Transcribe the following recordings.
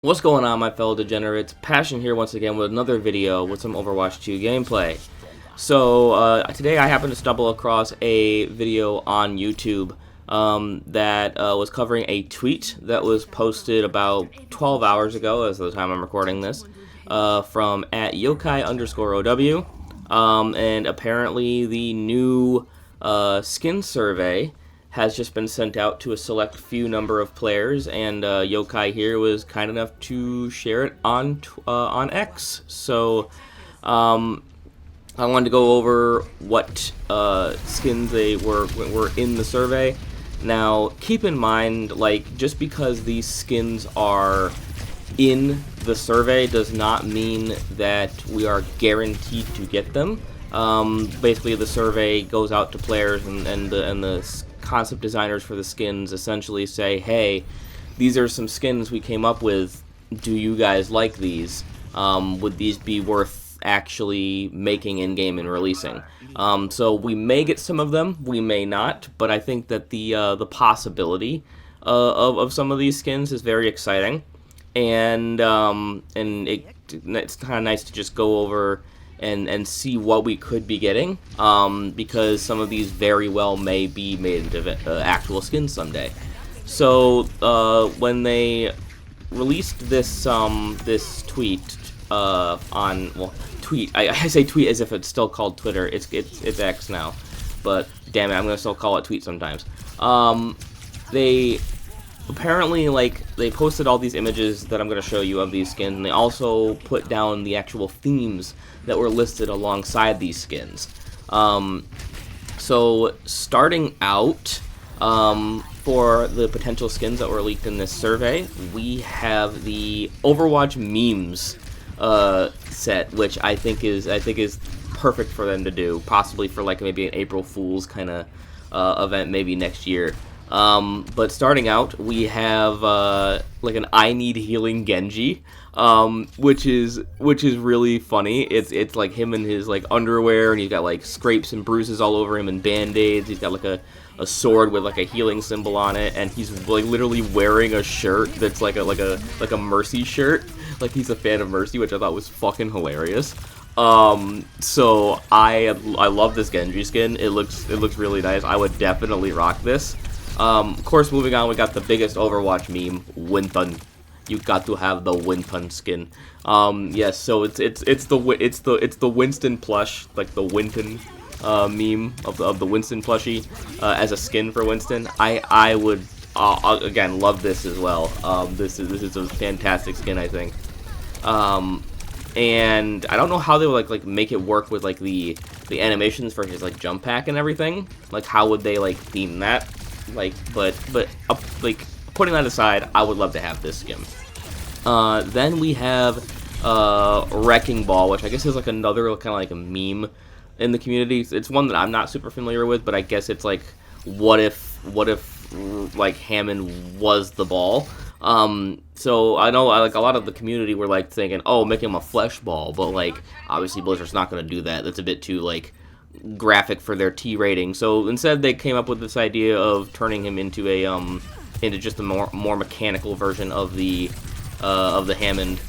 What's going on, my fellow degenerates? Passion here once again with another video with some Overwatch 2 gameplay. So today I happened to stumble across a video on YouTube that was covering a tweet that was posted about 12 hours ago, as the time I'm recording this, from @Yokai_OW, and apparently the new skin survey has just been sent out to a select few number of players, and Yokai here was kind enough to share it on X. So I wanted to go over what skins they were in the survey. Now, keep in mind, like, just because these skins are in the survey does not mean that we are guaranteed to get them. Basically, the survey goes out to players, and the concept designers for the skins essentially say, hey, these are some skins we came up with. Do you guys like these? Would these be worth actually making in-game and releasing? So we may get some of them, we may not, but I think that the possibility of some of these skins is very exciting, and it's kind of nice to just go over and see what we could be getting, because some of these very well may be made into actual skins someday. So when they released this this tweet tweet, I say tweet as if it's still called Twitter. It's X now, but damn it, I'm gonna still call it tweet sometimes. They apparently, like, they posted all these images that I'm going to show you of these skins, and they also put down the actual themes that were listed alongside these skins. So starting out, for the potential skins that were leaked in this survey, we have the Overwatch memes set, which I think is perfect for them to do, possibly for like maybe an April Fool's kind of event maybe next year. But starting out, we have like an I need healing Genji, which is really funny. It's like him in his like underwear, and he's got like scrapes and bruises all over him and band-aids. He's got like a sword with like a healing symbol on it, and he's like literally wearing a shirt that's like a Mercy shirt. Like, he's a fan of Mercy, which I thought was fucking hilarious. So I love this Genji skin. It looks really nice. I would definitely rock this. Of course, moving on, we got the biggest Overwatch meme, Winton. You got to have the Winton skin. Yes, so it's the Winston plush, like the Winton meme of the Winston plushie as a skin for Winston. I would again love this as well. This is a fantastic skin, I think. And I don't know how they would like make it work with like the animations for his like jump pack and everything. Like, how would they like theme that? Like, but like, putting that aside, I would love to have this skin. Then we have Wrecking Ball, which I guess is like another kind of like a meme in the community. It's one that I'm not super familiar with, but I guess it's like, what if like Hammond was the ball? So I know like a lot of the community were like thinking, oh, make him a flesh ball, but like obviously Blizzard's not going to do that. That's a bit too like graphic for their T rating. So instead they came up with this idea of turning him into a into just a more mechanical version of the Hammond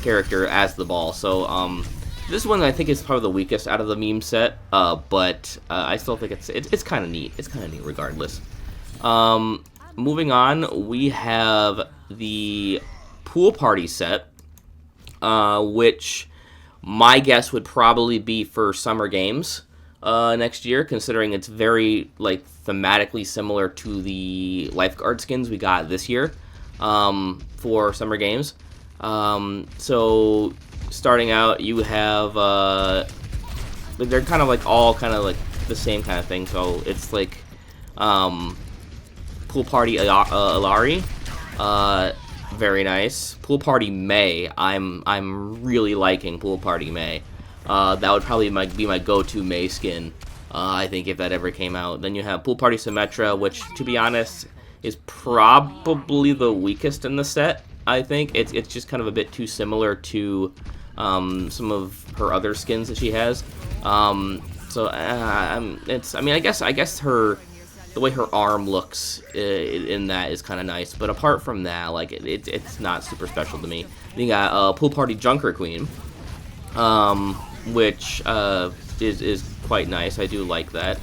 character as the ball. So this one I think is probably the weakest out of the meme set, but I still think it's kind of neat. It's kind of neat regardless. Moving on, we have the Pool Party set, which my guess would probably be for Summer Games next year, considering it's very like thematically similar to the Lifeguard skins we got this year for Summer Games. So starting out, you have they're kind of like all kind of like the same kind of thing. So it's like Pool Party Ilari. Very nice. Pool Party May. I'm really liking Pool Party May. That would probably be my go-to May skin, I think, if that ever came out. Then you have Pool Party Symmetra, which, to be honest, is probably the weakest in the set. I think it's just kind of a bit too similar to some of her other skins that she has. I mean, I guess her the way her arm looks in that is kind of nice. But apart from that, like it's not super special to me. Then you got Pool Party Junker Queen, which is quite nice. I do like that.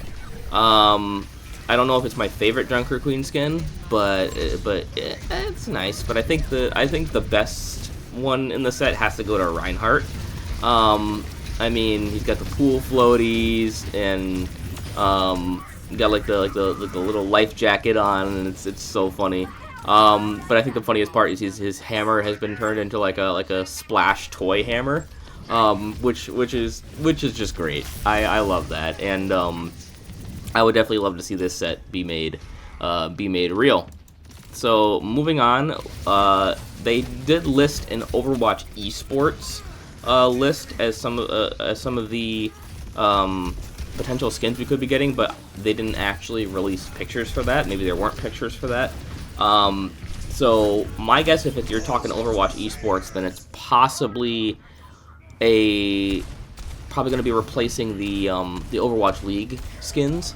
I don't know if it's my favorite Junker Queen skin, but it's nice. But I think the best one in the set has to go to Reinhardt. I mean, he's got the pool floaties and got like the little life jacket on, and it's so funny. But I think the funniest part is his hammer has been turned into like a splash toy hammer, which is just great. I love that, and I would definitely love to see this set be made real. So moving on, they did list an Overwatch esports list as some of the potential skins we could be getting, but they didn't actually release pictures for that. Maybe there weren't pictures for that. So my guess, if you're talking Overwatch esports, then it's possibly going to be replacing the Overwatch League skins,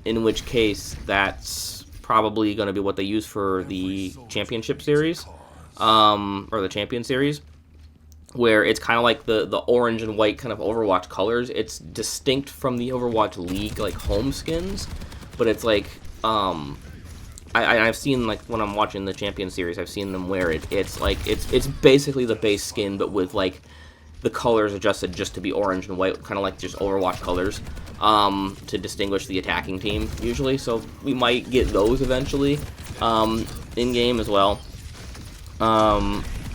in which case that's probably going to be what they use for the Championship Series, or the Champion Series, where it's kind of like the orange and white kind of Overwatch colors. It's distinct from the Overwatch League like home skins, but it's like I've seen, like, when I'm watching the Champion Series, I've seen them wear it. It's like it's basically the base skin, but with like the colors adjusted just to be orange and white, kind of like just Overwatch colors, to distinguish the attacking team usually. So we might get those eventually in game as well.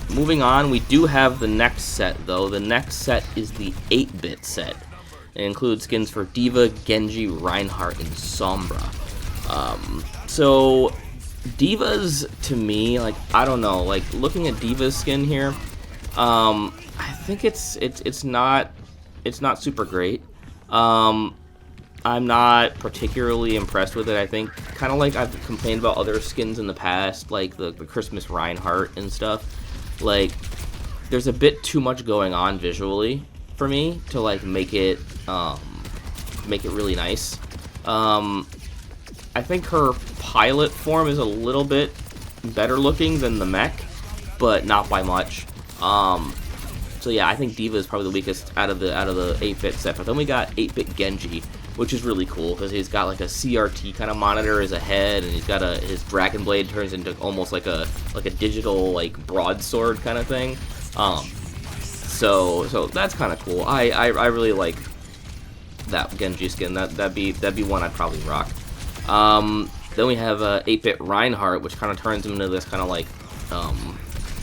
Moving on, we do have the next set though. The next set is the 8-bit set. It includes skins for D.Va, Genji, Reinhardt, and Sombra. So D.Va's, to me, like, I don't know, like looking at D.Va's skin here, I think it's not super great. I'm not particularly impressed with it. I think, kind of like I've complained about other skins in the past, like the Christmas Reinhardt and stuff. Like, there's a bit too much going on visually for me to like make it really nice. I think her pilot form is a little bit better looking than the mech, but not by much. So yeah, I think D.Va is probably the weakest out of the 8-bit set. But then we got 8-bit Genji, which is really cool because he's got like a CRT kind of monitor as a head, and he's got his Dragon Blade turns into almost like a digital like broadsword kind of thing. So that's kind of cool. I really like that Genji skin. That'd be one I'd probably rock. Then we have 8-bit Reinhardt, which kind of turns him into this kind of like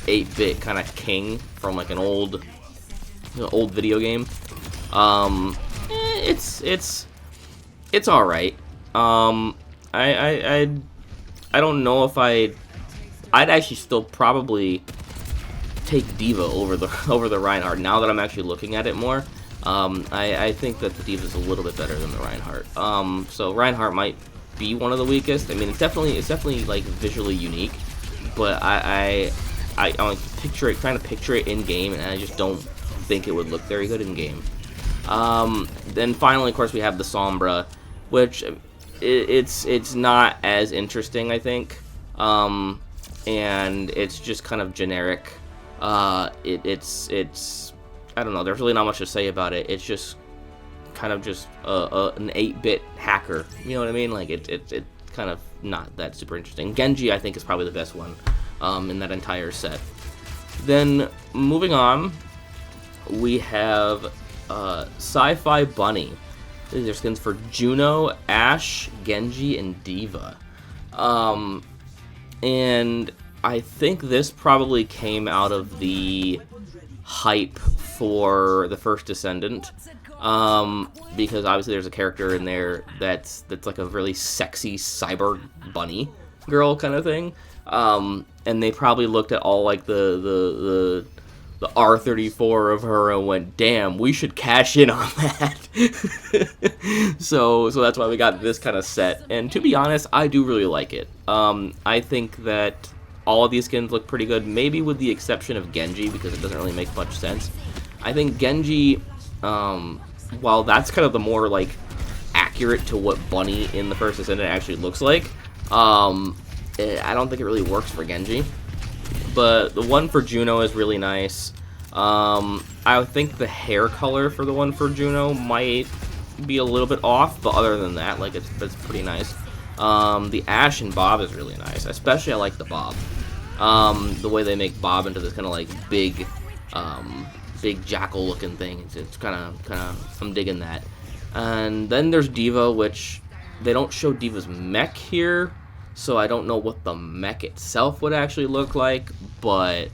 8-bit kind of king from like an old video game. It's all right. I don't know if I'd actually still probably take D.Va over the Reinhardt now that I'm actually looking at it more. I think that the D.Va is a little bit better than the Reinhardt. So Reinhardt might be one of the weakest. I mean, it's definitely like visually unique, but I'm trying to picture it in game, and I just don't think it would look very good in game. Then finally, of course, we have the Sombra, which it's not as interesting, I think, and it's just kind of generic. It's I don't know. There's really not much to say about it. It's just kind of just an 8-bit hacker. You know what I mean? Like it's kind of not that super interesting. Genji, I think, is probably the best one in that entire set. Then moving on, we have Sci-Fi Bunny. These are skins for Juno, Ashe, Genji, and D.Va. And I think this probably came out of the hype for the first Descendant, because obviously there's a character in there that's like a really sexy cyber bunny girl kind of thing, and they probably looked at all like the R34 of her and went, damn, we should cash in on that. so that's why we got this kind of set, and to be honest, I do really like it. I think that all of these skins look pretty good, maybe with the exception of Genji, because it doesn't really make much sense. I think Genji, while that's kind of the more like accurate to what Bunny in the first Ascendant actually looks like. I don't think it really works for Genji. But the one for Juno is really nice. I think the hair color for the one for Juno might be a little bit off, but other than that, like, that's pretty nice. The Ash and Bob is really nice. Especially I like the Bob. The way they make Bob into this kind of like big jackal looking thing. It's kind of I'm digging that. And then there's Diva, which they don't show Diva's mech here, so I don't know what the mech itself would actually look like, but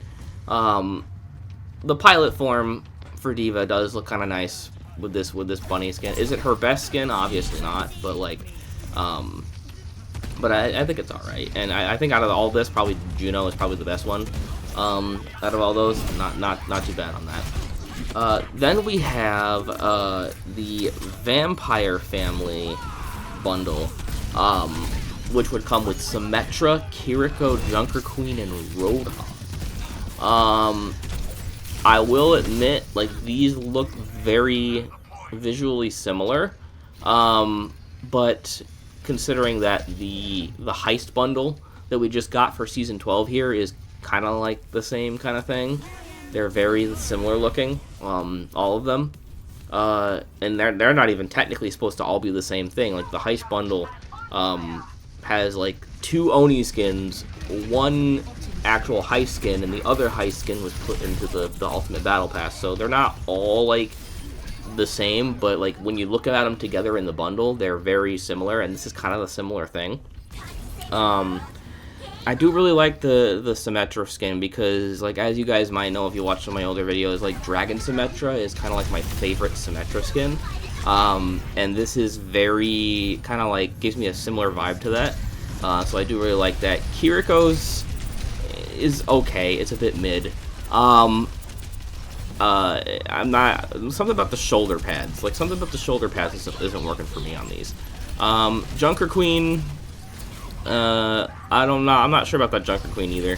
the pilot form for Diva does look kind of nice with this bunny skin. Is it her best skin? Obviously not, but like but I think it's alright. And I think out of all this, probably Juno is probably the best one. Out of all those, not too bad on that. Then we have the Vampire Family bundle, which would come with Symmetra, Kiriko, Junker Queen, and Roadhog. I will admit, like, these look very visually similar, but considering that the heist bundle that we just got for Season 12 here is kind of like the same kind of thing. They're very similar looking, all of them. And they're not even technically supposed to all be the same thing. Like, the heist bundle has, like, 2 Oni skins, 1 actual heist skin, and the other heist skin was put into the Ultimate Battle Pass. So they're not all, like, the same, but, like, when you look at them together in the bundle, they're very similar, and this is kind of a similar thing. I do really like the Symmetra skin because, like, as you guys might know if you watched some of my older videos, like, Dragon Symmetra is kind of like my favorite Symmetra skin. And this is very, kind of like, gives me a similar vibe to that. So I do really like that. Kiriko's is okay. It's a bit mid. I'm not, something about the shoulder pads. Like, something about the shoulder pads isn't working for me on these. Junker Queen, I don't know. I'm not sure about that Junker Queen either.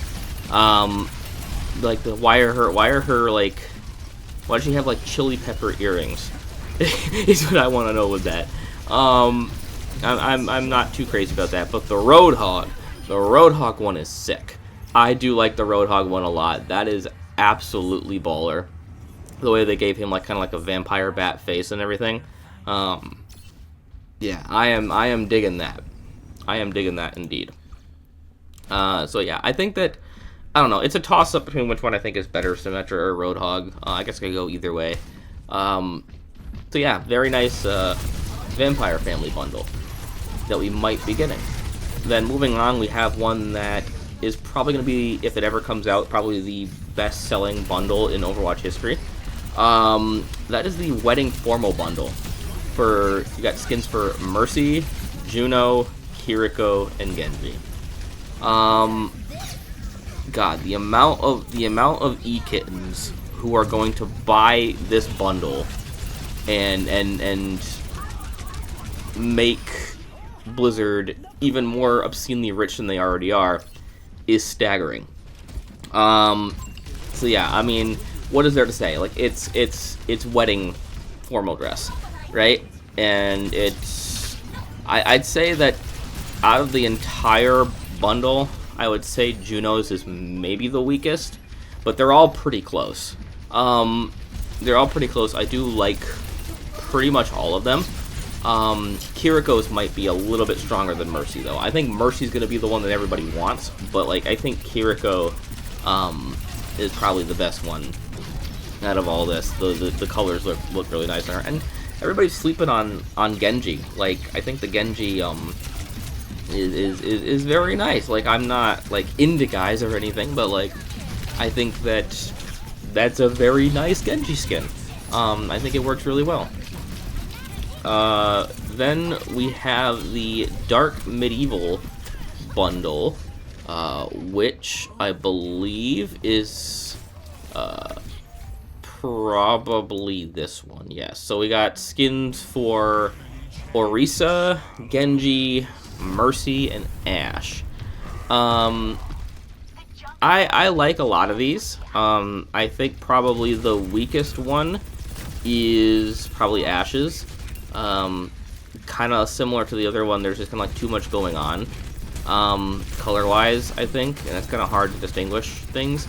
Like, why does she have, like, chili pepper earrings? Is what I want to know with that. I'm not too crazy about that, but the Roadhog one is sick. I do like the Roadhog one a lot. That is absolutely baller. The way they gave him, like, kind of like a vampire bat face and everything. Yeah, I am digging that. I am digging that indeed. So yeah, I think that, I don't know, it's a toss-up between which one I think is better, Symmetra or Roadhog. I guess I could go either way. So yeah, very nice Vampire Family bundle that we might be getting. Then moving on, we have one that is probably going to be, if it ever comes out, probably the best-selling bundle in Overwatch history. That is the Wedding Formal bundle. You got skins for Mercy, Juno, Kiriko, and Genji. God, the amount of e-kittens who are going to buy this bundle and make Blizzard even more obscenely rich than they already are is staggering. So yeah, I mean, what is there to say? Like, it's wedding formal dress, right? And I'd say that out of the entire bundle, I would say Juno's is maybe the weakest, but they're all pretty close. They're all pretty close. I do like pretty much all of them. Kiriko's might be a little bit stronger than Mercy, though. I think Mercy's going to be the one that everybody wants, but, like, I think Kiriko is probably the best one out of all this. The colors look really nice on her, and everybody's sleeping on Genji. Like, I think the Genji is very nice. Like, I'm not, like, into guys or anything, but, like, I think that's a very nice Genji skin. I think it works really well. Then we have the Dark Medieval bundle, which I believe is probably this one. Yes. So we got skins for Orisa, Genji, Mercy, and Ashe. I like a lot of these. I think probably the weakest one is probably Ashe's. kind of similar to the other one. There's just kind of like too much going on, color-wise, I think, and it's kind of hard to distinguish things.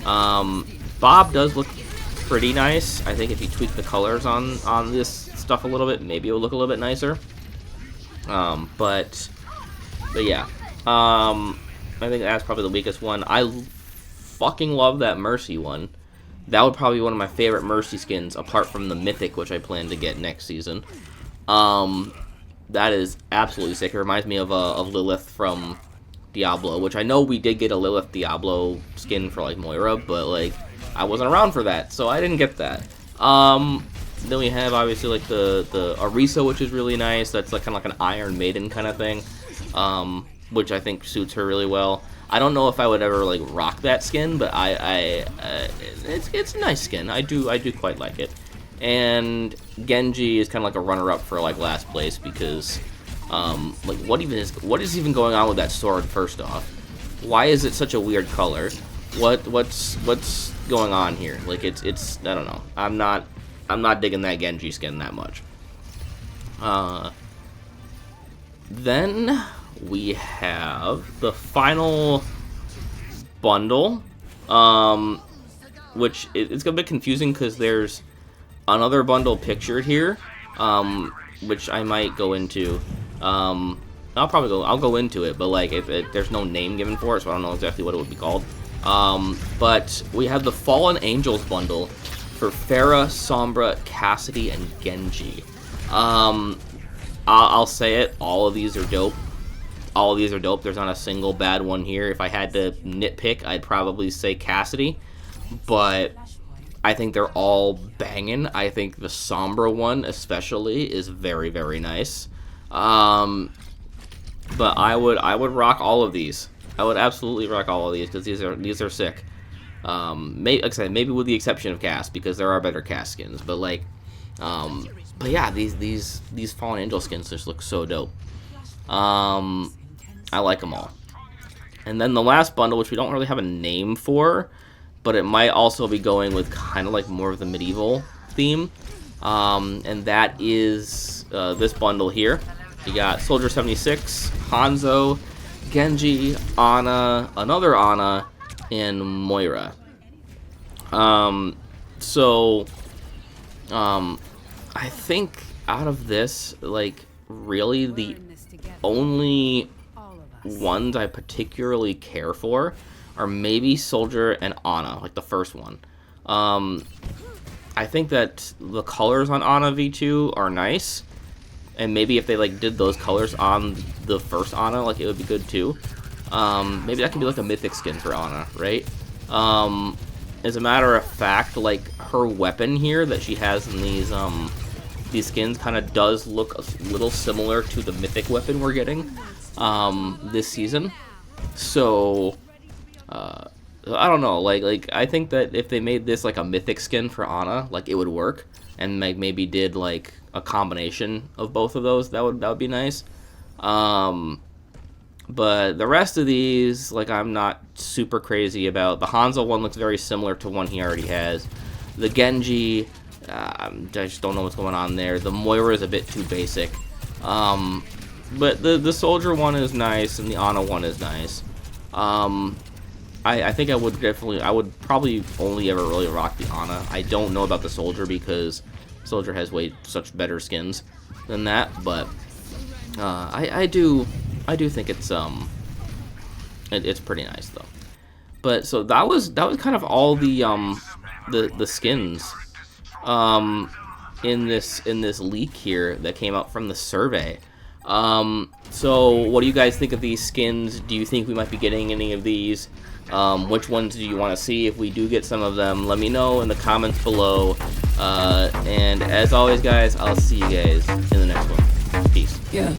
Bob does look pretty nice. I think if you tweak the colors on this stuff a little bit, maybe it will look a little bit nicer. But yeah, I think that's probably the weakest one. I fucking love that Mercy one. That would probably be one of my favorite Mercy skins, apart from the Mythic, which I plan to get next season. That is absolutely sick. It reminds me of Lilith from Diablo, which I know we did get a Lilith Diablo skin for, like, Moira, but, like, I wasn't around for that, so I didn't get that. Then we have, obviously, like, the REYSHA, which is really nice. That's, like, kind of like an Iron Maiden kind of thing, which I think suits her really well. I don't know if I would ever, like, rock that skin, but it's a nice skin. I do quite like it. And Genji is kind of like a runner-up for, like, last place because, like, what is even going on with that sword? First off, why is it such a weird color? What's going on here? Like, it's I don't know. I'm not digging that Genji skin that much. Then we have the final bundle, which it's a bit confusing because there's another bundle pictured here, which I might go into. I'll go into it, but like if there's no name given for it, so I don't know exactly what it would be called. But we have the Fallen Angels bundle for Pharah, Sombra, Cassidy, and Genji. I'll say it, all of these are dope. All of these are dope. There's not a single bad one here. If I had to nitpick, I'd probably say Cassidy, but I think they're all banging. I think the Sombra one especially is very, very nice. But I would rock all of these. I would absolutely rock all of these because these are sick. Like I said, maybe with the exception of Cass, because there are better Cass skins. But like, but yeah, these Fallen Angel skins just look so dope. I like them all. And then the last bundle, which we don't really have a name for, but it might also be going with kind of like more of the medieval theme, and that is this bundle here. You got Soldier 76, Hanzo, Genji, Ana, another Ana, and Moira. So I think out of this, like, really the only ones I particularly care for are maybe Soldier and Ana, like the first one. I think that the colors on Ana V2 are nice, and maybe if they like did those colors on the first Ana, like it would be good too. Maybe that could be like a mythic skin for Ana, right? As a matter of fact, like her weapon here that she has in these skins kind of does look a little similar to the mythic weapon we're getting this season. So I don't know, like I think that if they made this like a mythic skin for Ana, like it would work, and like maybe did like a combination of both of those, that would be nice. But the rest of these, like, I'm not super crazy about. The Hanzo one looks very similar to one he already has. The Genji, I just don't know what's going on there. The Moira is a bit too basic. But the Soldier one is nice, and the Ana one is nice. I think I would probably only ever really rock the Ana. I don't know about the Soldier because Soldier has such better skins than that, but I do think it's pretty nice though. But so that was kind of all the skins in this leak here that came out from the survey. So what do you guys think of these skins? Do you think we might be getting any of these? Which ones do you want to see if we do get some of them? Let me know in the comments below. And as always, guys, I'll see you guys in the next one. Peace. Yeah.